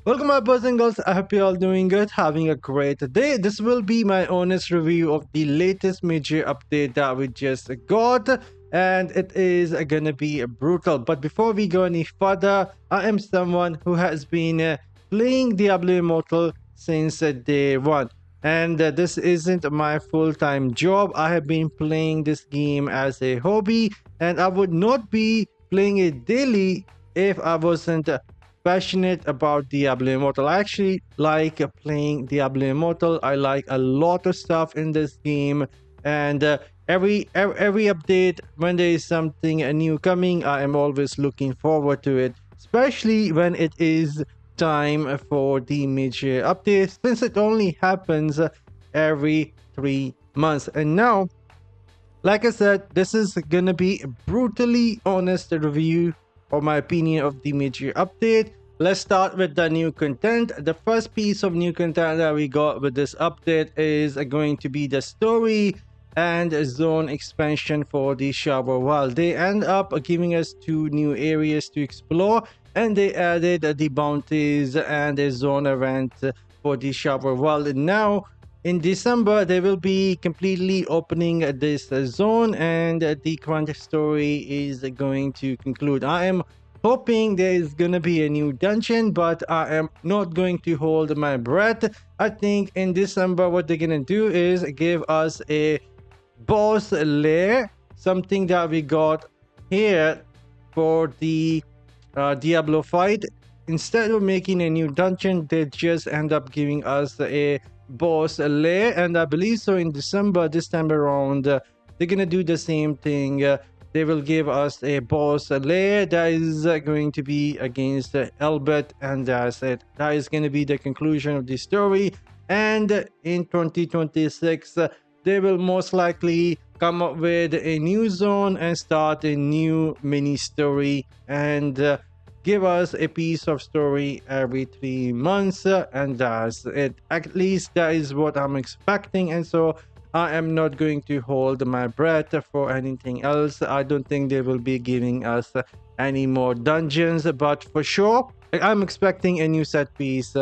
Welcome my boys and girls, I hope you're all doing good, having a great day. This will be my honest review of the latest major update that we just got, and it is gonna be brutal. But before we go any further, I am someone who has been playing Diablo Immortal since day one. And this isn't my full-time job. I have been playing this game as a hobby, and I would not be playing it daily if I wasn't passionate about Diablo Immortal. I actually like playing Diablo Immortal. I like a lot of stuff in this game, and every update when there is something new coming, I am always looking forward to it. Especially when it is time for the major updates, since it only happens every 3 months. And now, like I said, this is gonna be a brutally honest review or my opinion of the major update. Let's start with the new content. The first piece of new content that we got with this update is going to be the story and zone expansion for the shower world. They end up giving us 2 new areas to explore, and they added the bounties and a zone event for the shower world. And now in December, they will be completely opening this zone, and the current story is going to conclude. I am hoping there is gonna be a new dungeon, but I am not going to hold my breath. I think in December, what they're gonna do is give us a boss lair, something that we got here for the Diablo fight. Instead of making a new dungeon, they just end up giving us a boss lair, and I believe so in December this time around they're gonna do the same thing. They will give us a boss lair that is going to be against Elbert, and that's it. That is going to be the conclusion of the story. And in 2026 they will most likely come up with a new zone and start a new mini story, and give us a piece of story every 3 months, and that's it. At least that is what I'm expecting, and so I am not going to hold my breath for anything else. I don't think they will be giving us any more dungeons, but for sure I'm expecting a new set piece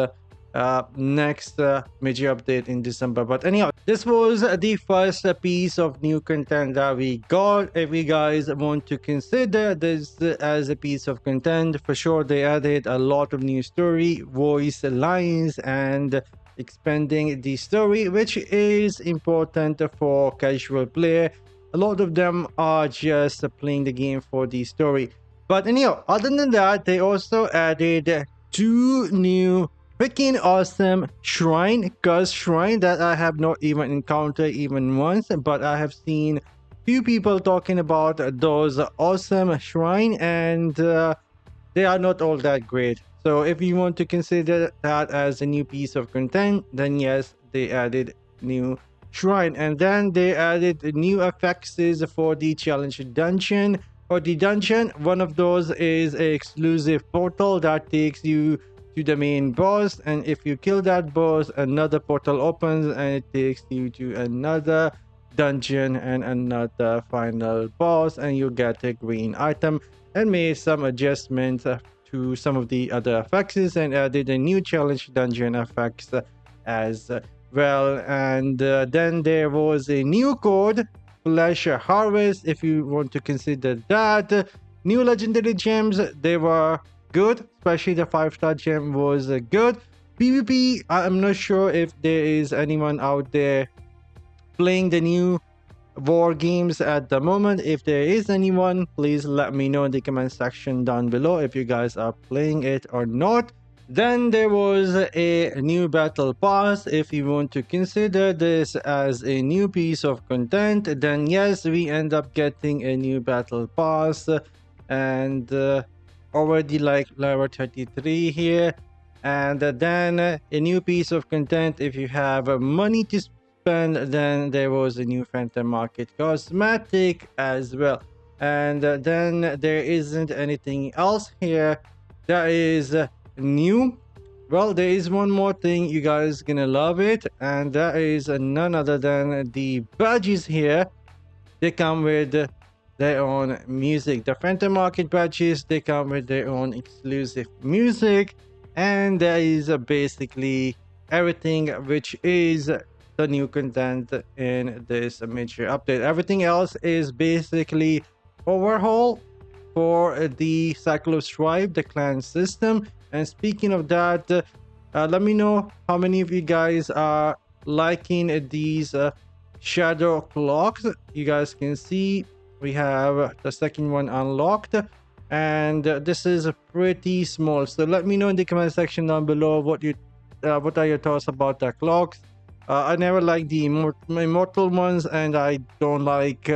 next major update in December. But anyhow, this was the first piece of new content that we got. If you guys want to consider this as a piece of content, for sure they added a lot of new story, voice lines, and expanding the story, which is important for casual player. A lot of them are just playing the game for the story. But anyhow, other than that, they also added 2 new freaking awesome shrine, curse shrine, that I have not even encountered even once, but I have seen few people talking about those awesome shrine, and they are not all that great. So if you want to consider that as a new piece of content, then yes, they added new shrine. And then they added new affixes for the challenge dungeon or the dungeon. One of those is an exclusive portal that takes you to the main boss, and if you kill that boss, another portal opens and it takes you to another dungeon and another final boss, and you get a green item. And made some adjustments to some of the other affixes and added a new challenge dungeon affix as well. And then there was a new code, FLESHHARVEST, if you want to consider that. New legendary gems, they were good, especially the 5-star gem was good. PvP, I'm not sure if there is anyone out there playing the new war games at the moment. If there is anyone, please let me know in the comment section down below if you guys are playing it or not. Then there was a new battle pass. If you want to consider this as a new piece of content, then yes, we end up getting a new battle pass, and already like level 33 here. And then a new piece of content, if you have money to spend, then there was a new Phantom Market cosmetic as well. And then there isn't anything else here that is new. Well, there is one more thing, you guys gonna love it, and that is none other than the badges here. They come with their own music. The Phantom Market badges, they come with their own exclusive music, and there is basically everything which is the new content in this major update. Everything else is basically overhaul for the Cycle of Strife, the clan system. And speaking of that, let me know how many of you guys are liking these shadow clocks. You guys can see we have the second one unlocked, and this is pretty small. So let me know in the comment section down below what are your thoughts about the clocks. I never like the immortal ones, and I don't like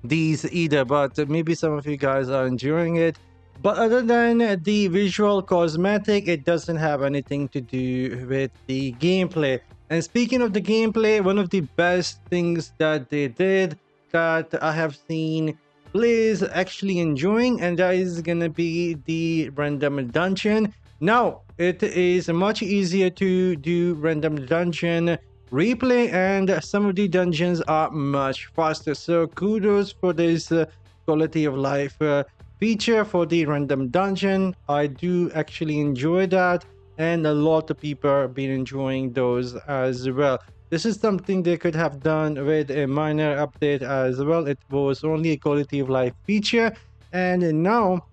these either, but maybe some of you guys are enjoying it. But other than the visual cosmetic, it doesn't have anything to do with the gameplay. And speaking of the gameplay, one of the best things that they did that I have seen players actually enjoying, and that is gonna be the random dungeon. Now it is much easier to do random dungeon replay, and some of the dungeons are much faster. So kudos for this quality of life feature for the random dungeon. I do actually enjoy that, and a lot of people have been enjoying those as well. This is something they could have done with a minor update as well. It was only a quality of life feature, and now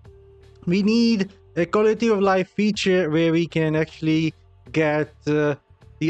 we need a quality of life feature where we can actually get the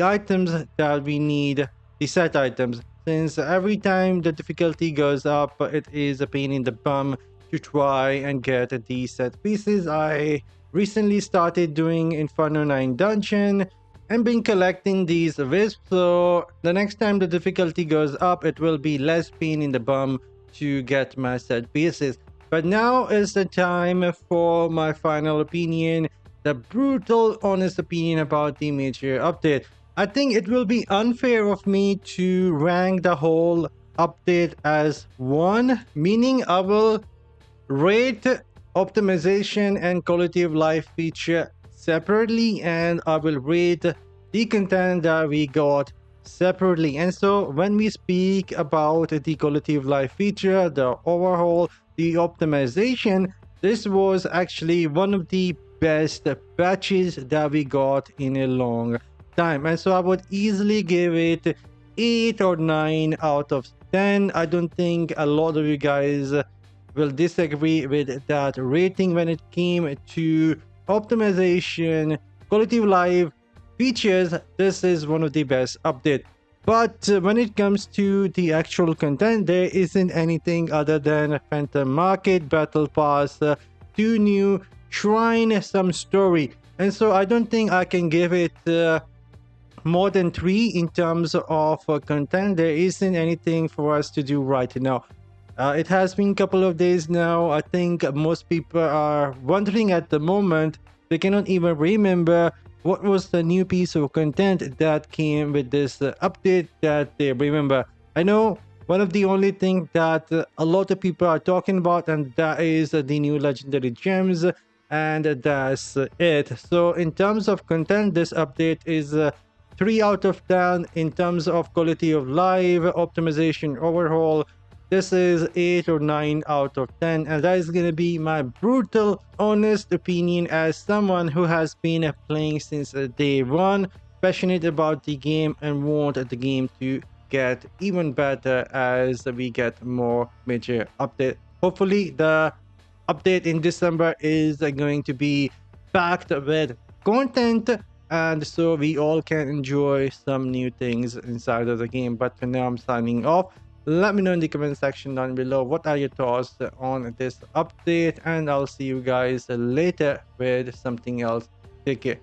items that we need, the set items, since every time the difficulty goes up, it is a pain in the bum to try and get the set pieces. I recently started doing Inferno 9 dungeon and been collecting these wisps, so the next time the difficulty goes up, it will be less pain in the bum to get my set pieces. But now is the time for my final opinion, the brutal honest opinion about the major update. I think it will be unfair of me to rank the whole update as one, meaning I will rate optimization and quality of life feature separately, and I will rate the content that we got separately. And so when we speak about the quality of life feature, the overhaul, the optimization, this was actually one of the best patches that we got in a long time, and so I would easily give it 8 or 9 out of 10. I don't think a lot of you guys will disagree with that rating when it came to optimization, quality of life features. This is one of the best updates. But when it comes to the actual content, there isn't anything other than Phantom Market, Battle Pass, 2 new Shrine, some story. And so I don't think I can give it more than 3 in terms of content. There isn't anything for us to do right now. It has been a couple of days now. I think most people are wondering at the moment. They cannot even remember what was the new piece of content that came with this update that they remember. I know one of the only things that a lot of people are talking about, and that is the new legendary gems, and that's it. So in terms of content, this update is 3 out of 10. In terms of quality of life, optimization, overhaul, this is 8 or 9 out of 10, and that is going to be my brutal honest opinion as someone who has been playing since day one, passionate about the game and want the game to get even better as we get more major update. Hopefully the update in December is going to be packed with content, and so we all can enjoy some new things inside of the game. But for now, I'm signing off. Let me know in the comment section down below what are your thoughts on this update, and I'll see you guys later with something else. Take care.